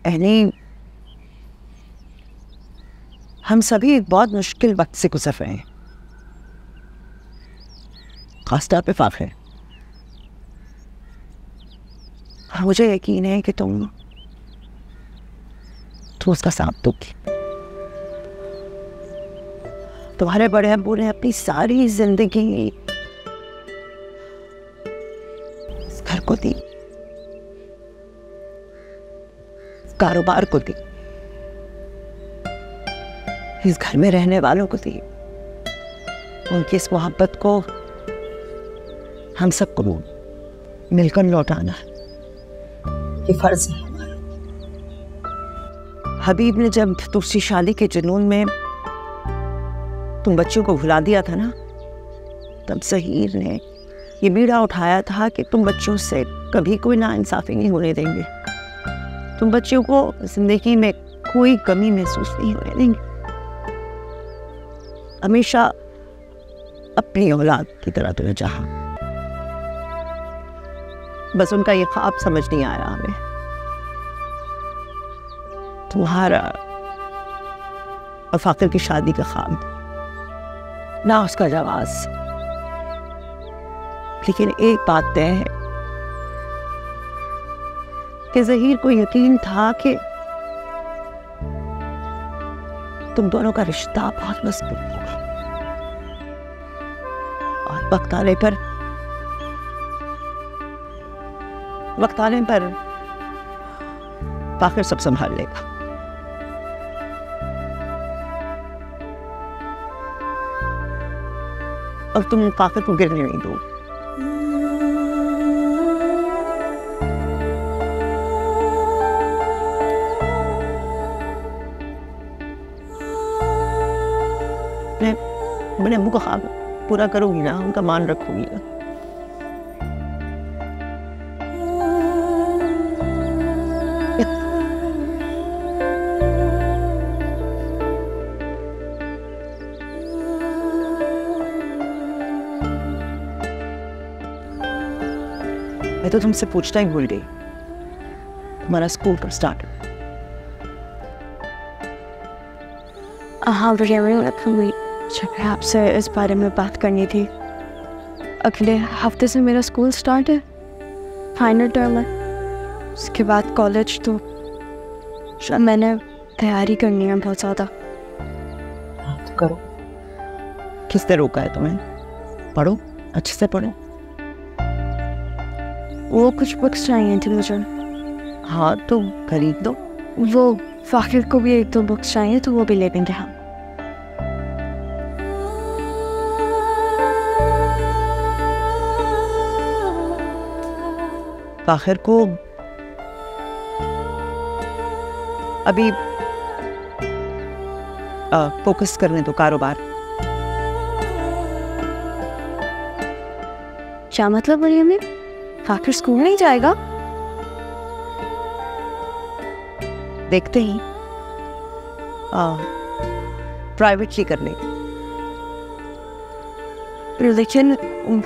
Any, हम सभी एक बहुत मुश्किल वक्त से गुजर रहे हैं, खासतौर पे फाखिर। और मुझे यकीन है कि तुम उसका साथ दोगी। तुम्हारे बड़े अब्बू ने अपनी सारी जिंदगी इस घर को दी, इस कारोबार को दी, इस घर में रहने वालों को दी। उनकी इस मोहब्बत को हम सबको मिलकर लौटाना है, ये फर्ज है हमारा। हबीब ने जब दूसरी शादी के जुनून में तुम बच्चों को भुला दिया था ना, तब ज़हीर ने ये बीड़ा उठाया था कि तुम बच्चों से कभी कोई नाइंसाफ़ी नहीं होने देंगे, तुम बच्चों को जिंदगी में कोई कमी महसूस नहीं होने देंगे, हमेशा अपनी औलाद की तरह तुम्हें चाहा। बस उनका ये ख्वाब समझ नहीं आया हमें, तुम्हारा और फाकिर की शादी का ख्वाब, ना उसका जवाब। लेकिन एक बात तय है कि ज़हीर को यकीन था कि तुम दोनों का रिश्ता बहुत मजबूत होगा, और वक्त आने पर फाकिर सब संभाल लेगा। और तुम फाकिर को गिरने नहीं दो। मैंने अम्मू का ख्वाब पूरा करूंगी ना, उनका मान रखूंगी ना। मैं तो तुमसे पूछना ही भूल गई, तुम्हारा स्कूल कब स्टार्ट? हाँ मुझे आपसे इस बारे में बात करनी थी। अगले हफ्ते से मेरा स्कूल स्टार्ट है, फाइनल टर्म है, उसके बाद कॉलेज, तो मैंने तैयारी करनी है बहुत ज़्यादा। तो करो, किसने रोका है तुम्हें? पढ़ो, अच्छे से पढ़ो। वो कुछ बुक्स चाहिए थी मुझे। हाँ तो खरीद दो। वो फाकिर को भी 1-2 बुक्स चाहिए, तो वो भी ले लेंगे हम। फाकिर को अभी फोकस करने दो कारोबार। क्या मतलब मरियम ने? फाकिर स्कूल नहीं जाएगा? देखते ही प्राइवेटली कर ले। लेकिन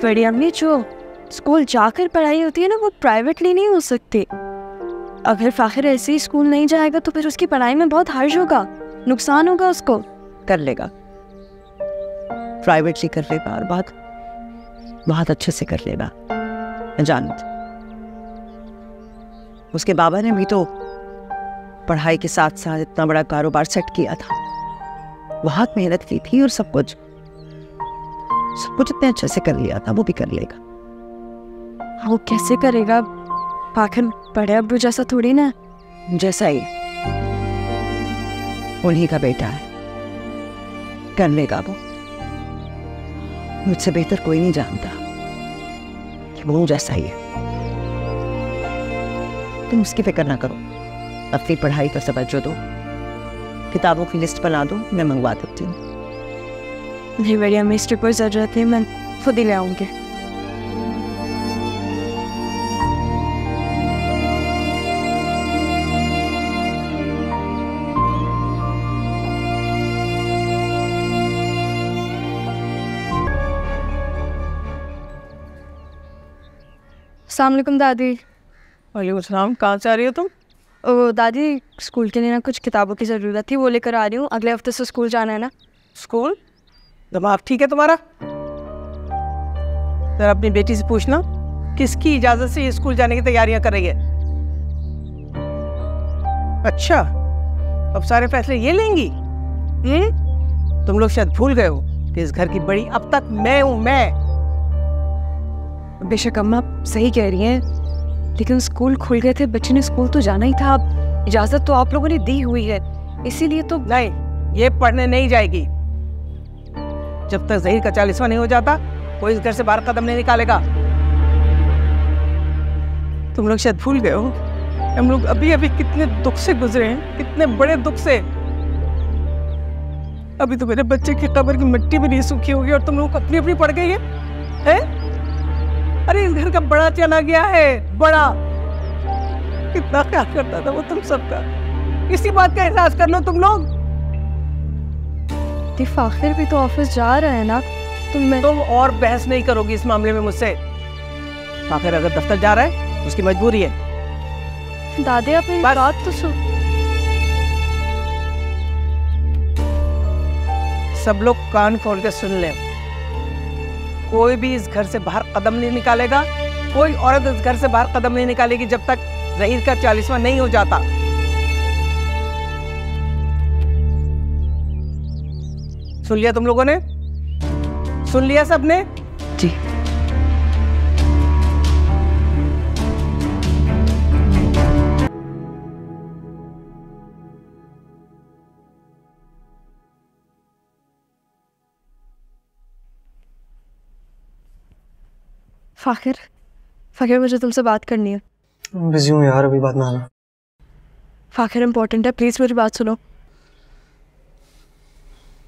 मरियम ने जो स्कूल जाकर पढ़ाई होती है ना, वो प्राइवेटली नहीं हो सकती। अगर फाकिर ऐसे ही स्कूल नहीं जाएगा तो फिर उसकी पढ़ाई में बहुत हर्ज होगा, नुकसान होगा उसको। कर लेगा, प्राइवेटली कर लेगा और बहुत अच्छे से कर लेगा। मैं जानती, उसके बाबा ने भी तो पढ़ाई के साथ साथ इतना बड़ा कारोबार सेट किया था, बहुत मेहनत की थी और सब कुछ इतने अच्छे से कर लिया था। वो भी कर लेगा। वो कैसे करेगा? फाकिर बड़े अब्बू जैसा थोड़ी ना। जैसा ही, उन्हीं का बेटा है, कर लेगा वो। मुझसे बेहतर कोई नहीं जानता कि वो जैसा ही है। तुम उसकी फिक्र ना करो, अपनी पढ़ाई का तवज्जो दो, किताबों की लिस्ट बना दो, मैं मंगवा देती हूँ। नहीं बढ़िया, मैं इस ट्रिप पर जरूरत नहीं, मैं खुद ही ले आऊँगी। अस्सलाम वालेकुम दादी। वालेकुम सलाम। कहाँ से आ रही हो तुम? ओ दादी, स्कूल के लिए ना कुछ किताबों की ज़रूरत थी, वो लेकर आ रही हूँ। अगले हफ्ते से स्कूल जाना है ना। स्कूल? दिमाग ठीक है तुम्हारा? जरा अपनी बेटी से पूछना किसकी इजाजत से ये स्कूल जाने की तैयारियां कर रही है। अच्छा, अब सारे फैसले ये लेंगी? तुम लोग शायद भूल गए हो कि इस घर की बड़ी अब तक मैं हूं, मैं। बेशक अम्मा सही कह रही हैं, लेकिन स्कूल खुल गए थे, बच्चे ने स्कूल तो जाना ही था। अब इजाजत तो आप लोगों ने दी हुई है, इसीलिए तो। नहीं, ये पढ़ने नहीं जाएगी। जब तक ज़हीर का 40वां नहीं हो जाता, कोई इस घर से बाहर कदम नहीं निकालेगा। तुम लोग शायद भूल गए हो, हम लोग अभी अभी कितने दुख से गुजरे हैं, कितने बड़े दुख से। अभी तो मेरे बच्चे की कब्र की मिट्टी भी नहीं सूखी होगी और तुम लोग अपनी अपनी पड़ गई है? अरे इस घर का बड़ा चला गया है, बड़ा। कितना ख्याल करता था वो तुम सबका। इसी बात का एहसास कर लो तुम लोग। फाखिर भी तो ऑफिस जा रहा है ना। तुम और बहस नहीं करोगी इस मामले में मुझसे। फाखिर अगर दफ्तर जा रहा है तो उसकी मजबूरी है। दादी आप मेरी बात तो सुन। सब लोग कान खोल के सुन लें। कोई भी इस घर से बाहर कदम नहीं निकालेगा, कोई औरत इस घर से बाहर कदम नहीं निकालेगी जब तक ज़हीर का 40वां नहीं हो जाता। सुन लिया तुम लोगों ने? सुन लिया सबने? जी। फाखिर मुझे तुमसे बात करनी है। बिजी हूँ यार, अभी बात में आना। फाखिर इम्पोर्टेंट है, प्लीज मेरी बात सुनो।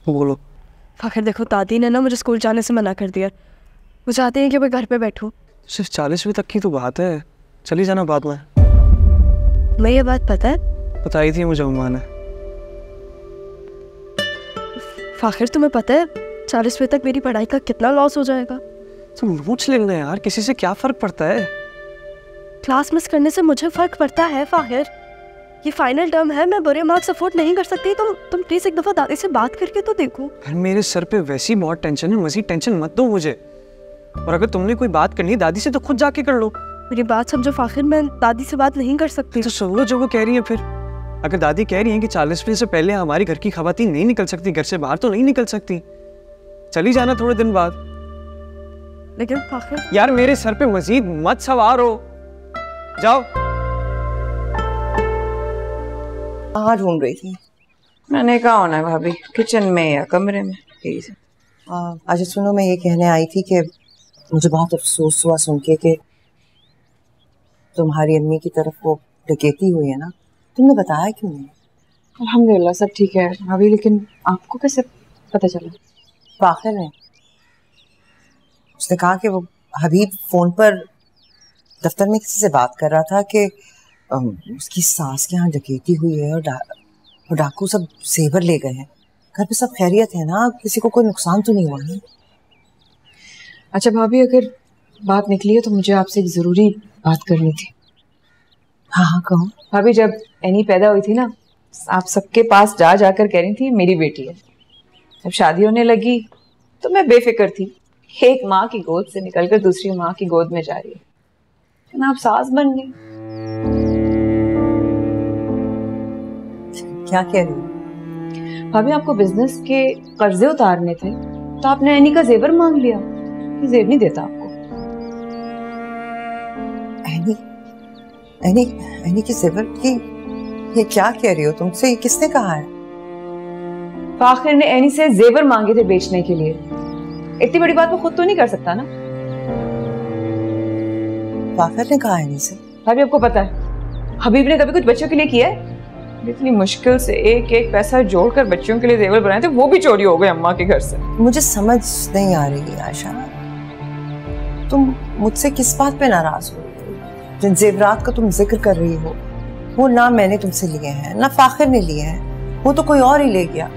बोलो। फाखिर देखो, दादी ने ना मुझे स्कूल जाने से मना कर दिया। वो चाहते हैं कि मैं घर पे बैठूं। सिर्फ 40वीं तक की तो बात है, चली जाना बाद में। मैं ये बात पता है, बताई थी मुझे अम्मा ने। फाखिर तुम्हें पता है 40वीं तक मेरी पढ़ाई का कितना लॉस हो जाएगा? तुम नोट्स ले लेना यार, किसी से क्या फर्क पड़ता है। क्लास मिस करने से मुझे फर्क पड़ता है फाखिर। ये फाइनल टर्म है, मैं बुरे मार्क्स अफोर्ड नहीं कर सकती। तुम प्लीज एक दफा दादी से बात करके तो देखो। यार मेरे सर पे वैसी बहुत टेंशन है, मजीद टेंशन मत दो मुझे। और अगर तुमने कोई बात करनी है दादी से तो खुद जाके कर लो। मेरी बात समझो फाखिर, मैं दादी से बात नहीं कर सकती। तो सुन लो जो वो कह रही है। फिर अगर दादी कह रही है कि 40वीं से पहले हमारी घर की खवातीन नहीं निकल सकती, घर से बाहर तो नहीं निकल सकती, चली जाना थोड़े दिन बाद। लेकिन फाखिर यार मेरे सर पे मजीद मत सवार हो, जाओ। कहाँ ढूंढ रही थी? मैंने कहा होना है भाभी, किचन में या कमरे में। अच्छा सुनो, मैं ये कहने आई थी कि मुझे बहुत अफसोस हुआ सुन के कि तुम्हारी अम्मी की तरफ वो डकैती हुई है ना। तुमने बताया क्यों नहीं? अल्हम्दुलिल्लाह सब ठीक है भाभी, लेकिन आपको कैसे पता चला? फाखिर ने, उसने कहा कि वो हबीब फोन पर दफ्तर में किसी से बात कर रहा था कि उसकी सास के यहाँ डकैती हुई है और डाकू सब जेवर ले गए हैं। घर पे सब खैरियत है ना? किसी को कोई नुकसान तो नहीं हुआ ना? अच्छा भाभी, अगर बात निकली है तो मुझे आपसे एक ज़रूरी बात करनी थी। हाँ हाँ कहो। भाभी, जब एनी पैदा हुई थी ना, आप सबके पास जा जाकर कह रही थी मेरी बेटी है। जब शादी होने लगी तो मैं बेफिक्र थी, एक माँ की गोद से निकलकर दूसरी माँ की गोद में जा रही है, लेकिन आप सास बन गई। क्या कह रही हो? भाभी, आपको बिजनेस के कर्जे उतारने थे तो आपने एनी का जेवर मांग लिया। ये जेवर नहीं देता आपको। एनी की जेवर की? ये क्या कह रही हो? तुमसे ये किसने कहा है? फाखिर ने एनी से जेवर मांगे थे बेचने के लिए। इतनी बड़ी बात वो खुद तो नहीं कर सकता ना। फाखिर ने कहा एनी से? भाभी आपको पता है हबीब ने कभी कुछ बच्चों के लिए किया है? इतनी मुश्किल से एक एक पैसा जोड़कर बच्चों के लिए जेवर बनाए थे, वो भी चोरी हो गए अम्मा के घर से। मुझे समझ नहीं आ रही आयशा, तुम मुझसे किस बात पे नाराज हो? जिन जेवरात का तुम जिक्र कर रही हो वो ना मैंने तुमसे लिए हैं ना फाखिर ने लिए हैं, वो तो कोई और ही ले गया।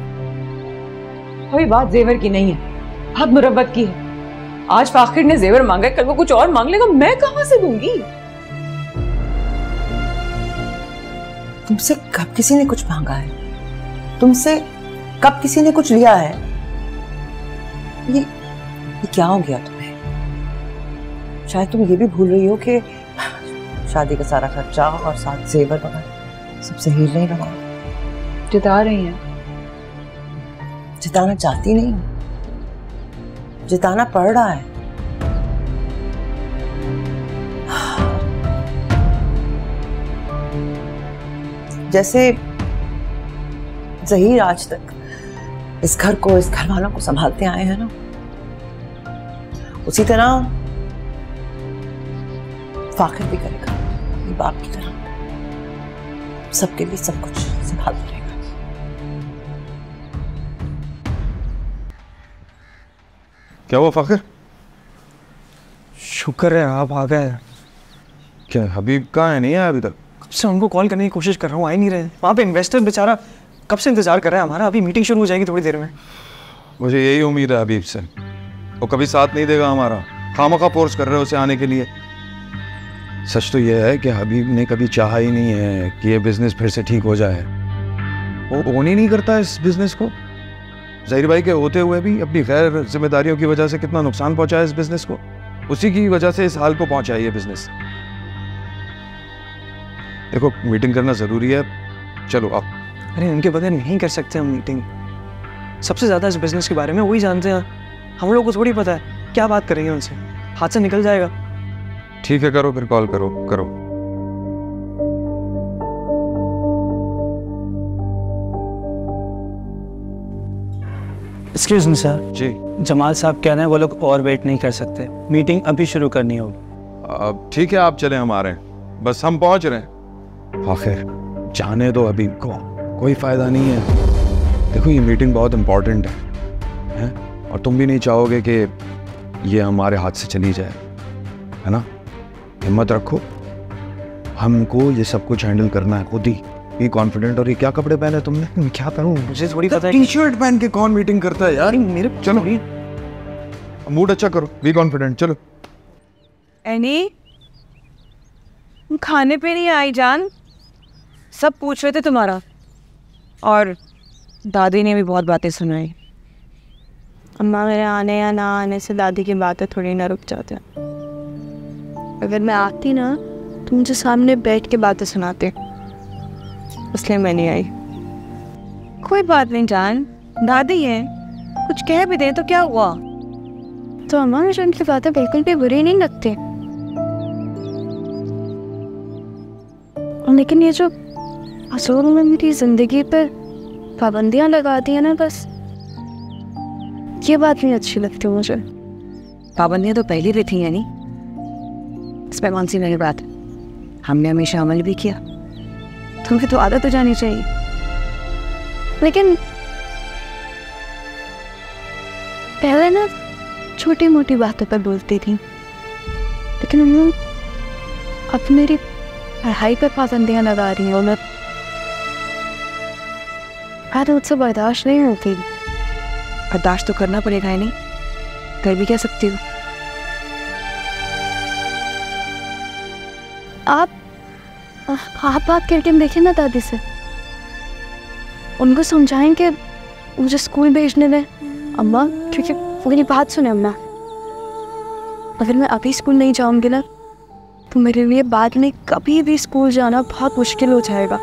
कोई बात जेवर की नहीं है, बात मुरब्बत की है। आज फाखिर ने जेवर मांगा, कल को कुछ और मांग लेगा, मैं कहां से दूंगी? तुमसे कब किसी ने कुछ मांगा है? तुमसे कब किसी ने कुछ लिया है? ये क्या हो गया तुम्हें? शायद तुम ये भी भूल रही हो कि शादी का सारा खर्चा और साथ जेवर वगैरह सब सही नहीं रहा। जिता रही हैं। जिताना चाहती नहीं, जिताना पड़ रहा है। जैसे ज़हीर आज तक इस घर को, इस घर वालों को संभालते आए हैं ना, उसी तरह फाखिर भी करेगा अपने बाप की तरह, सबके लिए सब कुछ संभालता रहेगा। क्या हुआ फाखिर? शुक्र है आप आ गए। क्या हबीब कहाँ है? नहीं आया अभी तक? कब से उनको कॉल करने की कोशिश कर रहा हूँ, आ ही नहीं रहे। वहाँ पे इन्वेस्टर बेचारा कब से इंतजार कर रहा है हमारा। अभी मीटिंग शुरू हो जाएगी थोड़ी देर में। मुझे यही उम्मीद है हबीब से, वो कभी साथ नहीं देगा हमारा। खामखा फोर्स कर रहे हो उसे आने के लिए। सच तो यह है कि हबीब ने कभी चाहा ही नहीं है कि ये बिजनेस फिर से ठीक हो जाए। वो ओन ही नहीं करता इस बिजनेस को। ज़हीर भाई के होते हुए भी अपनी गैर जिम्मेदारियों की वजह से कितना नुकसान पहुंचा है इस बिजनेस को। उसी की वजह से इस हाल को पहुंचा है ये बिजनेस। देखो मीटिंग करना ज़रूरी है, चलो आप। अरे उनके बगैर नहीं कर सकते हम मीटिंग। सबसे ज़्यादा इस बिजनेस के बारे में वही जानते हैं। हम लोग को थोड़ी पता है क्या बात करेंगे उनसे, हाथ से निकल जाएगा। ठीक है, करो फिर, कॉल करो करो। Excuse me sir. जी जमाल साहब कह रहे हैं वो लोग और वेट नहीं कर सकते, मीटिंग अभी शुरू करनी होगी। ठीक है, आप चले, हम आ रहे हैं, बस हम पहुंच रहे हैं। आखिर जाने दो हबीब को, कोई फायदा नहीं है। देखो ये मीटिंग बहुत इंपॉर्टेंट है और तुम भी नहीं चाहोगे कि ये हमारे हाथ से चली जाए, है ना? हिम्मत रखो, हमको ये सब कुछ हैंडल करना है खुद ही। Be confident. और ये क्या कपड़े पहने तुमने? मैं क्या करूं, मुझे थोड़ी पता है। टी शर्ट पहन के कौन मीटिंग करता है यार? मेरे चलो मूड अच्छा करो, बी कॉन्फिडेंट। चलो एनी, तुम खाने पे नहीं आई जान? सब पूछ रहे थे तुम्हारा, और दादी ने भी बहुत बातें सुनाई। अम्मा मेरे आने या ना आने से दादी की बातें थोड़ी ना रुक जाते। अगर मैं आती ना तो मुझे सामने बैठ के बातें सुनाते, इसलिए मैं नहीं आई। कोई बात नहीं जान, दादी है, कुछ कह भी दे तो क्या हुआ? तो अम्मा मुझे उनकी बातें बिल्कुल भी बुरी नहीं लगती, लेकिन ये जो असूल में मेरी जिंदगी पे पाबंदियां लगा दी है ना, बस ये बात नहीं अच्छी लगती मुझे। पाबंदियां तो पहले भी थी, यानी इसमें कौन सी नई बात? हमने हमेशा अमल भी किया, तुम्हें तो आदत हो जानी चाहिए। लेकिन पहले ना छोटी मोटी बातों पर बोलती थी, लेकिन अब मेरी पढ़ाई पर पाबंदियां लगा रही हैं। मैं मुझसे बर्दाश्त नहीं होती। बर्दाश्त तो करना पड़ेगा ही, नहीं कर भी क्या सकती हो। आप बात करके देखिए ना दादी से, उनको समझाएं कि मुझे स्कूल भेजने दें अम्मा, क्योंकि मेरी बात सुने अम्मा, अगर मैं अभी स्कूल नहीं जाऊंगी ना तो मेरे लिए बाद में कभी भी स्कूल जाना बहुत मुश्किल हो जाएगा।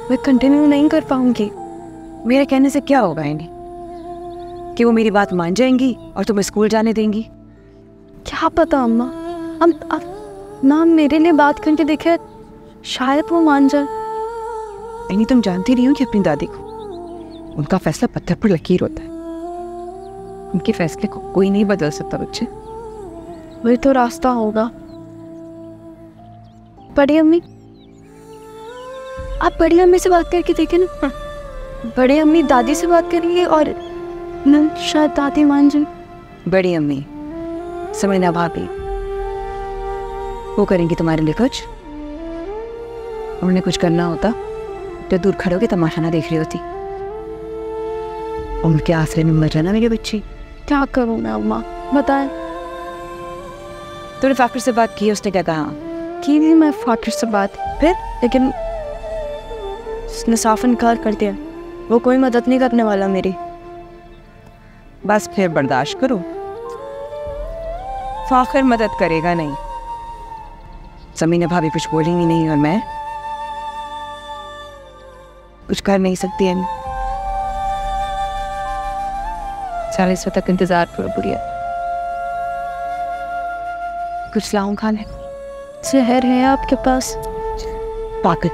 मैं कंटिन्यू नहीं कर पाऊंगी। मेरे कहने से क्या होगा इन्हें कि वो मेरी बात मान जाएंगी और तुम्हें स्कूल जाने देंगी? क्या पता अम्मा, अब ना मेरे लिए बात करके देखे, शायद वो मान जाए। इन्हीं तुम जानती नहीं हो कि अपनी दादी को उनका फैसला पत्थर पर लकीर होता है। उनके फैसले को कोई नहीं बदल सकता बच्चे। वही तो रास्ता होगा। बड़ी अम्मी, आप बड़ी अम्मी से बात करके देखे ना। बड़ी अम्मी दादी से बात करेंगी और न शायद दादी मान जाए। बड़ी अम्मी समझना भाभी, वो करेंगी तुम्हारे लिए कुछ। उन्हें कुछ करना होता तो दूर खड़े होकर तमाशा ना देख रही होती। उनके आसरे में मर जाना मेरी बच्ची। क्या करूँ मैं अम्मा, बताएं। तूने फाखिर से बात की, उसने क्या कहा? की भी मैं फाखिर से बात, फिर लेकिन उसने साफ इनकार कर दिया, वो कोई मदद नहीं करने वाला मेरी। बस फिर बर्दाश्त करो, फाखिर मदद करेगा नहीं। समीना भाभी कुछ बोलेंगी नहीं और मैं कुछ कर नहीं सकती है। 40 तक इंतजार करो बुढ़िया। कुछ लाऊं खाने? शहर है आपके पास? पागल,